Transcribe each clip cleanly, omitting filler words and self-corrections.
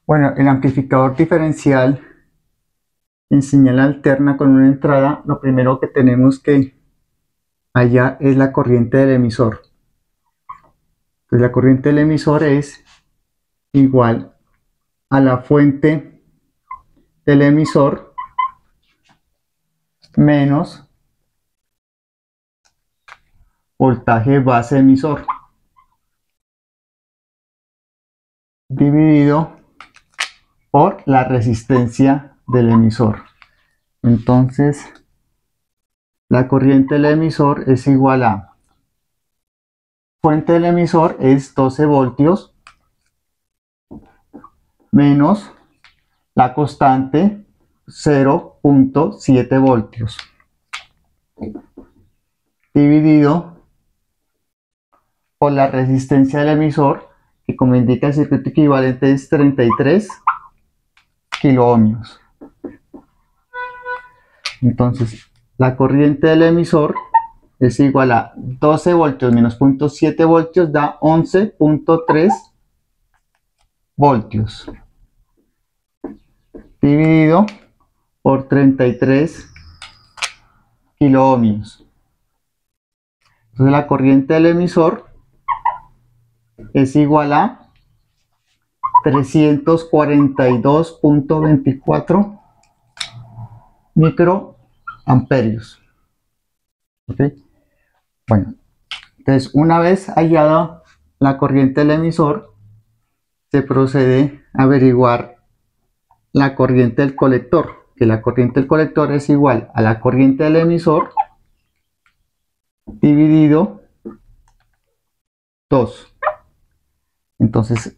Bueno, el amplificador diferencial en señal alterna con una entrada, lo primero que tenemos que hallar es la corriente del emisor. Entonces la corriente del emisor es igual a la fuente del emisor menos voltaje base emisor dividido por la resistencia del emisor. Entonces la corriente del emisor es igual a fuente del emisor es 12 voltios menos la constante 0.7 voltios dividido por la resistencia del emisor, que como indica el circuito equivalente es 33 kiloohmios. Entonces la corriente del emisor es igual a 12 voltios menos 0.7 voltios da 11.3 voltios dividido por 33 kiloohmios. Entonces la corriente del emisor es igual a 342.24 microamperios. ¿Okay? Bueno, entonces una vez hallada la corriente del emisor, se procede a averiguar la corriente del colector, que la corriente del colector es igual a la corriente del emisor dividido 2. Entonces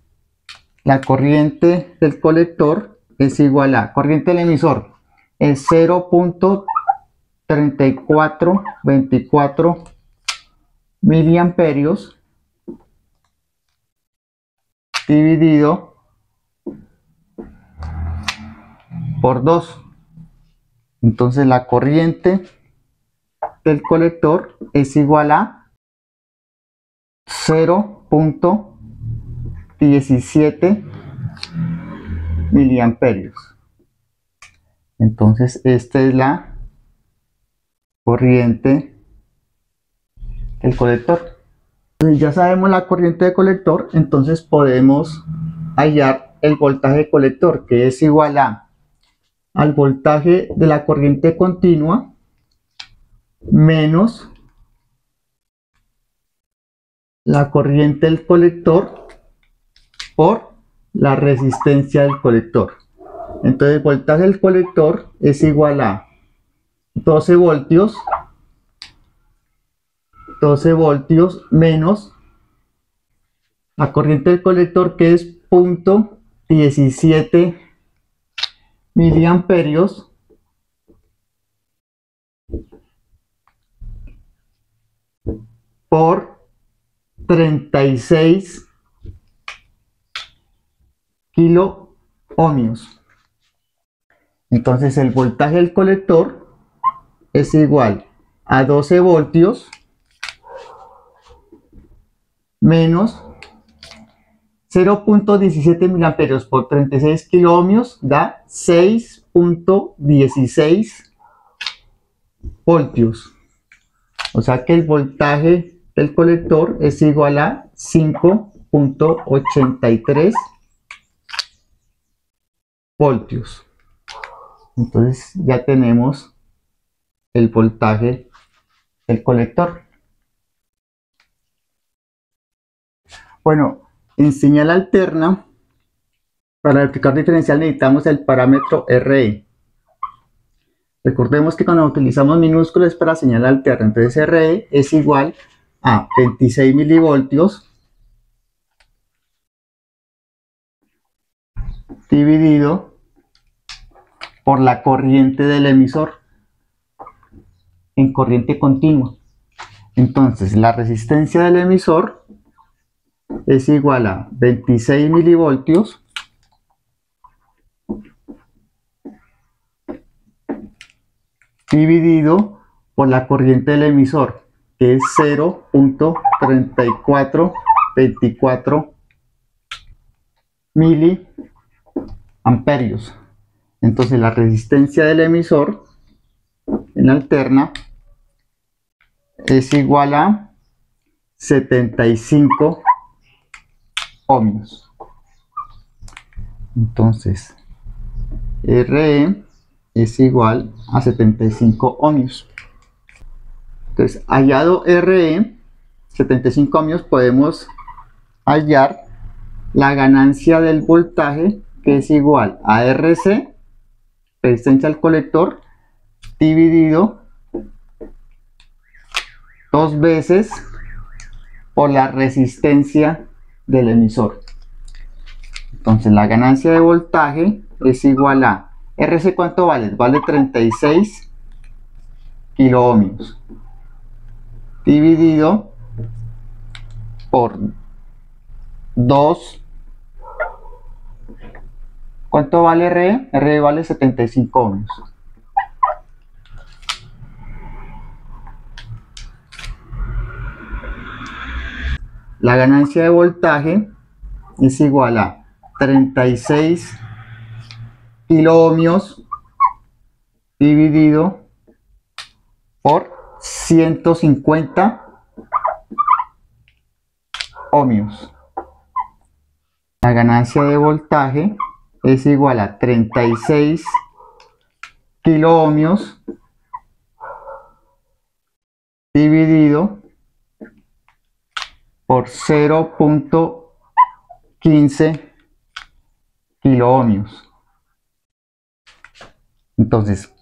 la corriente del colector es igual a corriente del emisor es 0.3424 miliamperios dividido por 2. Entonces la corriente del colector es igual a 0.17 miliamperios. Entonces esta es la corriente del colector. Ya sabemos la corriente de colector, entonces podemos hallar el voltaje de colector, que es igual al voltaje de la corriente continua menos la corriente del colector por la resistencia del colector. Entonces el voltaje del colector es igual a 12 voltios menos la corriente del colector, que es 0.17 miliamperios por 36 kiloohmios. Entonces el voltaje del colector es igual a 12 voltios menos 0.17 miliamperios por 36 kiloohmios da 6.16 voltios. O sea que el voltaje del colector es igual a 5.83 voltios. Entonces ya tenemos el voltaje del colector. Bueno, en señal alterna, para el amplificador diferencial necesitamos el parámetro RE. Recordemos que cuando utilizamos minúsculo es para señal alterna, entonces RE es igual a 26 milivoltios dividido por la corriente del emisor en corriente continua. Entonces la resistencia del emisor es igual a 26 milivoltios dividido por la corriente del emisor, que es 0.3424 miliamperes. amperios. Entonces la resistencia del emisor en alterna es igual a 75 ohmios. Entonces RE es igual a 75 ohmios. Entonces, hallado RE, 75 ohmios, podemos hallar la ganancia del voltaje, que es igual a RC, resistencia al colector, dividido 2 veces por la resistencia del emisor. Entonces, la ganancia de voltaje es igual a RC, ¿cuánto vale? Vale 36 kiloohmios dividido por 2. ¿Cuánto vale RE? RE vale 75 ohmios. La ganancia de voltaje es igual a 36 kiloohmios dividido por 150 ohmios. La ganancia de voltaje es igual a 36 kiloohmios dividido por 0.15 kiloohmios. Entonces,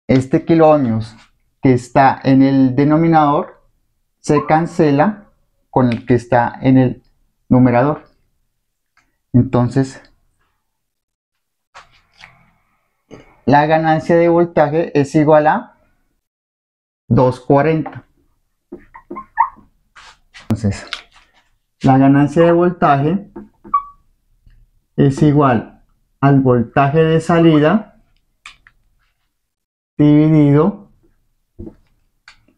este kiloohmios que está en el denominador se cancela con el que está en el numerador. Entonces, la ganancia de voltaje es igual a 240. Entonces, la ganancia de voltaje es igual al voltaje de salida dividido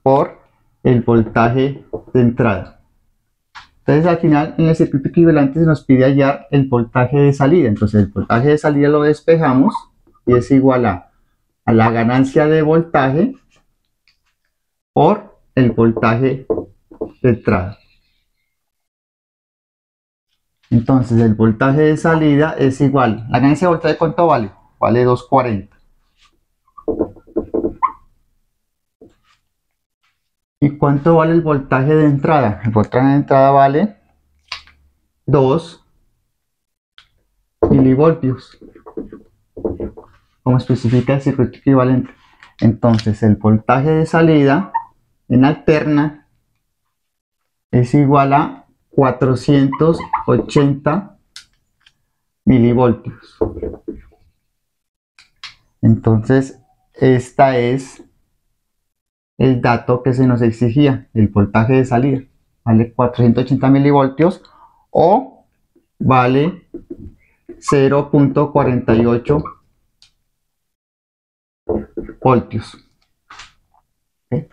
por el voltaje de entrada. Entonces al final en el circuito equivalente se nos pide hallar el voltaje de salida. Entonces el voltaje de salida lo despejamos y es igual a la ganancia de voltaje por el voltaje de entrada. Entonces el voltaje de salida es igual, la ganancia de voltaje, ¿cuánto vale? Vale 240. ¿Y cuánto vale el voltaje de entrada? El voltaje de entrada vale 2 milivoltios, como especifica el circuito equivalente. Entonces el voltaje de salida en alterna es igual a 480 milivoltios. Entonces esta es el dato que se nos exigía, el voltaje de salida. Vale 480 milivoltios o vale 0.48 voltios. ¿Okay?